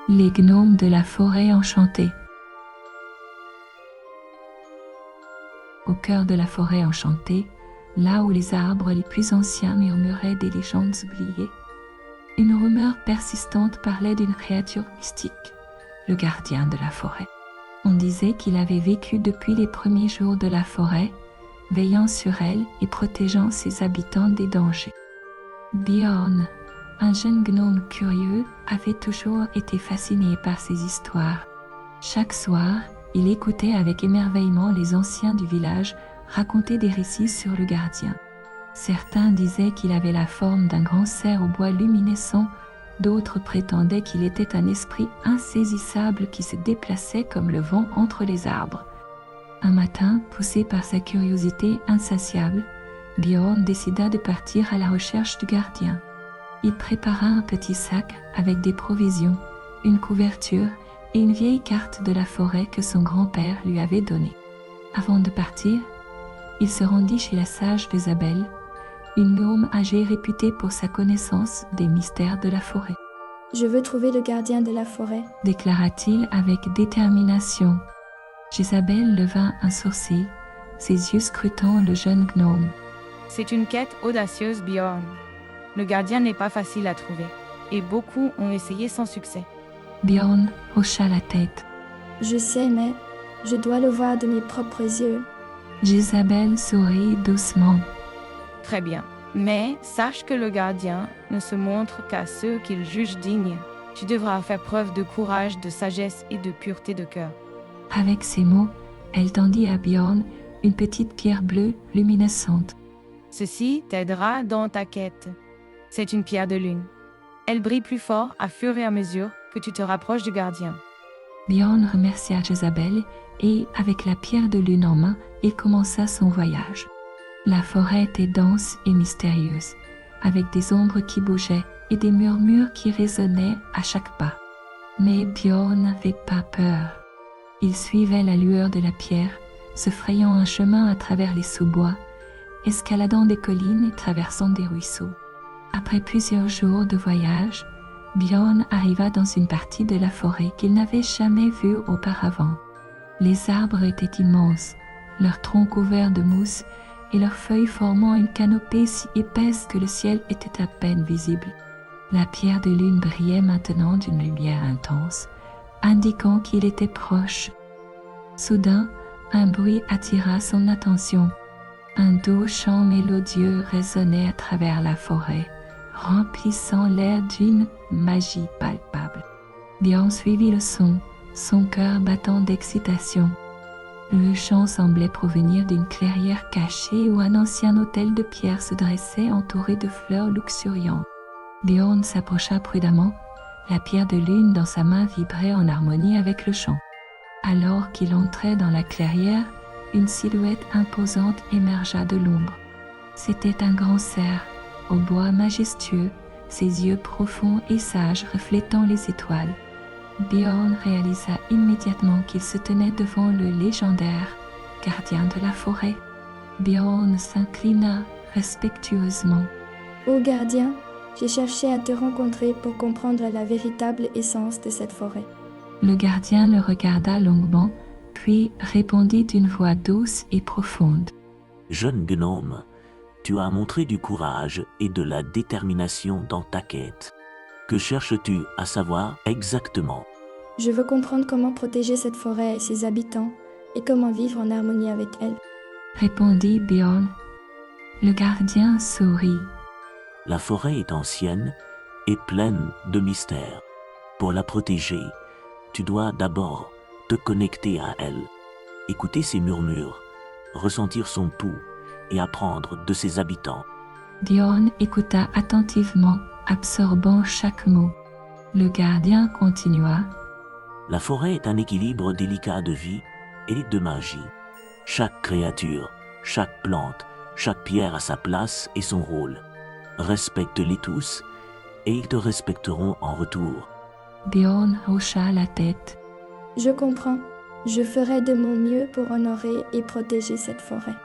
Les gnomes de la forêt enchantée. Au cœur de la forêt enchantée, là où les arbres les plus anciens murmuraient des légendes oubliées, une rumeur persistante parlait d'une créature mystique, le gardien de la forêt. On disait qu'il avait vécu depuis les premiers jours de la forêt, veillant sur elle et protégeant ses habitants des dangers. Bjorn, un jeune gnome curieux, avait toujours été fasciné par ces histoires. Chaque soir, il écoutait avec émerveillement les anciens du village raconter des récits sur le gardien. Certains disaient qu'il avait la forme d'un grand cerf au bois luminescent, d'autres prétendaient qu'il était un esprit insaisissable qui se déplaçait comme le vent entre les arbres. Un matin, poussé par sa curiosité insatiable, Bjorn décida de partir à la recherche du gardien. Il prépara un petit sac avec des provisions, une couverture et une vieille carte de la forêt que son grand-père lui avait donnée. Avant de partir, il se rendit chez la sage Isabelle, une gnome âgée réputée pour sa connaissance des mystères de la forêt. « Je veux trouver le gardien de la forêt », déclara-t-il avec détermination. Isabelle leva un sourcil, ses yeux scrutant le jeune gnome. « C'est une quête audacieuse, Bjorn. Le gardien n'est pas facile à trouver, et beaucoup ont essayé sans succès. » Bjorn hocha la tête. « Je sais, mais je dois le voir de mes propres yeux. » Isabelle sourit doucement. « Très bien, mais sache que le gardien ne se montre qu'à ceux qu'il juge dignes. Tu devras faire preuve de courage, de sagesse et de pureté de cœur. » Avec ces mots, elle tendit à Bjorn une petite pierre bleue luminescente. « Ceci t'aidera dans ta quête. C'est une pierre de lune. Elle brille plus fort à fur et à mesure que tu te rapproches du gardien. » Bjorn remercia Isabelle et, avec la pierre de lune en main, il commença son voyage. La forêt était dense et mystérieuse, avec des ombres qui bougeaient et des murmures qui résonnaient à chaque pas. Mais Bjorn n'avait pas peur. Il suivait la lueur de la pierre, se frayant un chemin à travers les sous-bois, escaladant des collines et traversant des ruisseaux. Après plusieurs jours de voyage, Bjorn arriva dans une partie de la forêt qu'il n'avait jamais vue auparavant. Les arbres étaient immenses, leurs troncs couverts de mousse et leurs feuilles formant une canopée si épaisse que le ciel était à peine visible. La pierre de lune brillait maintenant d'une lumière intense, indiquant qu'il était proche. Soudain, un bruit attira son attention. Un doux chant mélodieux résonnait à travers la forêt, remplissant l'air d'une magie palpable. Bjorn suivit le son cœur battant d'excitation. Le chant semblait provenir d'une clairière cachée où un ancien autel de pierre se dressait entouré de fleurs luxuriantes. Bjorn s'approcha prudemment, la pierre de lune dans sa main vibrait en harmonie avec le chant. Alors qu'il entrait dans la clairière, une silhouette imposante émergea de l'ombre. C'était un grand cerf, au bois majestueux, ses yeux profonds et sages reflétant les étoiles. Bjorn réalisa immédiatement qu'il se tenait devant le légendaire gardien de la forêt. Bjorn s'inclina respectueusement. « Ô gardien, j'ai cherché à te rencontrer pour comprendre la véritable essence de cette forêt. » Le gardien le regarda longuement, puis répondit d'une voix douce et profonde. « Jeune gnome, tu as montré du courage et de la détermination dans ta quête. Que cherches-tu à savoir exactement ? » Je veux comprendre comment protéger cette forêt et ses habitants, et comment vivre en harmonie avec elle. Répondit Bjorn. Le gardien sourit. La forêt est ancienne et pleine de mystères. Pour la protéger, tu dois d'abord te connecter à elle, écouter ses murmures, ressentir son pouls et apprendre de ses habitants. Bjorn écouta attentivement, absorbant chaque mot. Le gardien continua. La forêt est un équilibre délicat de vie et de magie. Chaque créature, chaque plante, chaque pierre a sa place et son rôle. Respecte-les tous et ils te respecteront en retour. Bjorn hocha la tête. Je comprends. Je ferai de mon mieux pour honorer et protéger cette forêt.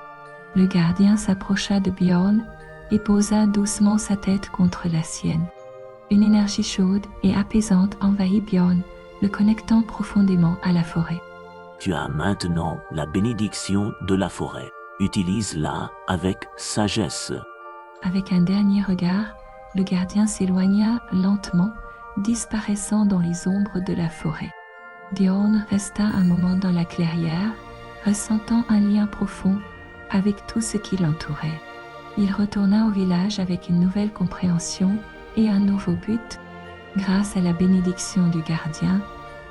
Le gardien s'approcha de Bjorn et posa doucement sa tête contre la sienne. Une énergie chaude et apaisante envahit Bjorn, le connectant profondément à la forêt. Tu as maintenant la bénédiction de la forêt. Utilise-la avec sagesse. Avec un dernier regard, le gardien s'éloigna lentement, disparaissant dans les ombres de la forêt. Bjorn resta un moment dans la clairière, ressentant un lien profond avec tout ce qui l'entourait. Il retourna au village avec une nouvelle compréhension et un nouveau but. Grâce à la bénédiction du gardien,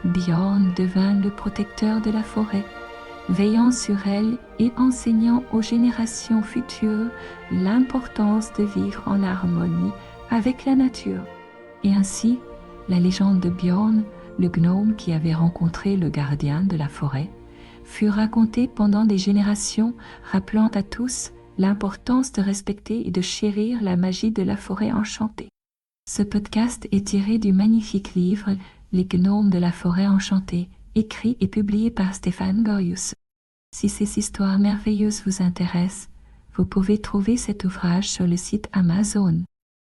Bjorn devint le protecteur de la forêt, veillant sur elle et enseignant aux générations futures l'importance de vivre en harmonie avec la nature. Et ainsi, la légende de Bjorn, le gnome qui avait rencontré le gardien de la forêt, fut racontée pendant des générations, rappelant à tous l'importance de respecter et de chérir la magie de la forêt enchantée. Ce podcast est tiré du magnifique livre « Les gnomes de la forêt enchantée », écrit et publié par Stéphane Gorius. Si ces histoires merveilleuses vous intéressent, vous pouvez trouver cet ouvrage sur le site Amazon.